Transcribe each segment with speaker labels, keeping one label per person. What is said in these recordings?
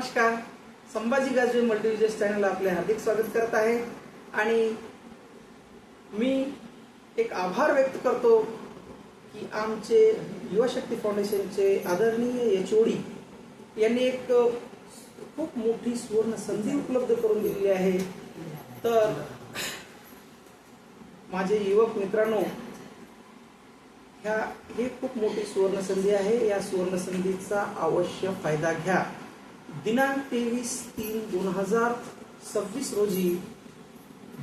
Speaker 1: नमस्कार. संभाजी गाजवे मल्टीविजन चॅनल आपले हार्दिक स्वागत करत आहे आणि मी एक आभार व्यक्त करतो की आमचे युवा शक्ती फाउंडेशनचे आदरणीय एचओडी यांनी एक खूप मोठी सुवर्ण संधी उपलब्ध करून दिली आहे. तर माझे युवक मित्रांनो, हे खूप मोठी सुवर्ण संधी आहे. या सुवर्ण संधीचा अवश्य फायदा घ्या. दिनांक 23/3/2026 रोजी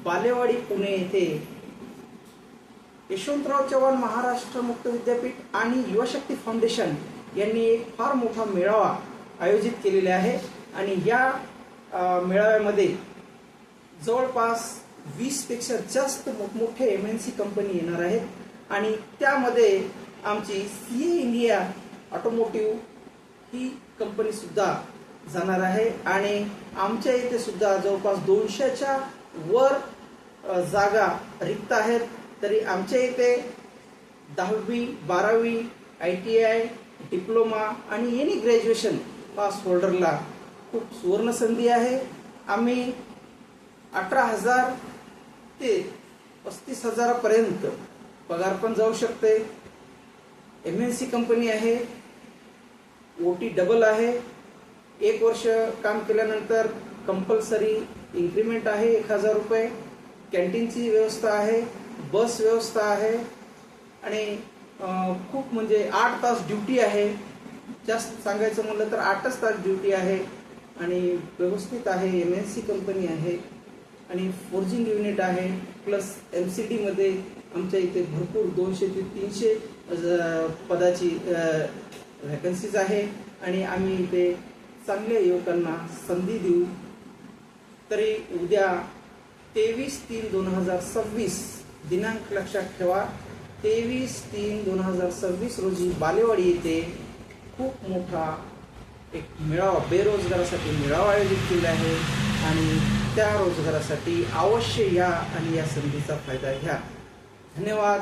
Speaker 1: बालेवाडी पुणे येथे यशवंतराव चव्हाण महाराष्ट्र मुक्त विद्यापीठ आणि युवा शक्ती फाउंडेशन यांनी एक फार मोठा मेळावा आयोजित केलेला आहे आणि या मेळाव्यामध्ये जवळपास 20 पेक्षा जास्त मोठमोठे MNC कंपनी येणार आहेत आणि त्यामध्ये आमची CA इंडिया ऑटोमोटिव्ह ही कंपनी सुद्धा जाणार आहे आणि आमच्या इथे सुद्धा जवळपास 200च्या वर जागा रिक्त आहेत. तरी आमच्या इथे 10वी 12वी ITI डिप्लोमा आणि एनी ग्रॅज्युएशन पास होल्डरला खूप सुवर्ण संधी आहे. आम्ही 18,000 ते 35,000 पर्यंत पगार पण जाऊ शकते. MNC कंपनी आहे. OT डबल आहे. 1 वर्ष काम केल्यानंतर कंपल्सरी इन्क्रीमेंट आहे 1,000 रुपये. कॅन्टीनची व्यवस्था आहे. बस व्यवस्था आहे आणि खूप म्हणजे 8 तास ड्युटी आहे. जास्त सांगायचं म्हणलं तर 8च तास ड्युटी आहे आणि व्यवस्थित आहे. MNC कंपनी आहे आणि फोर्जिंग युनिट आहे. प्लस MCD मध्ये आमच्या इथे भरपूर 200 ते 300 पदाची व्हॅकन्सीज आहे आणि आम्ही इथे चांगल्या युवकांना संधी देऊ. तरी उद्या 23/3/2026 दिनांक लक्षात ठेवा. 23/3/2026 रोजी बालेवाडी येथे खूप मोठा एक मेळावा, बेरोजगारासाठी मेळावा आयोजित केला आहे आणि त्या रोजगारासाठी अवश्य या आणि या संधीचा फायदा घ्या. धन्यवाद.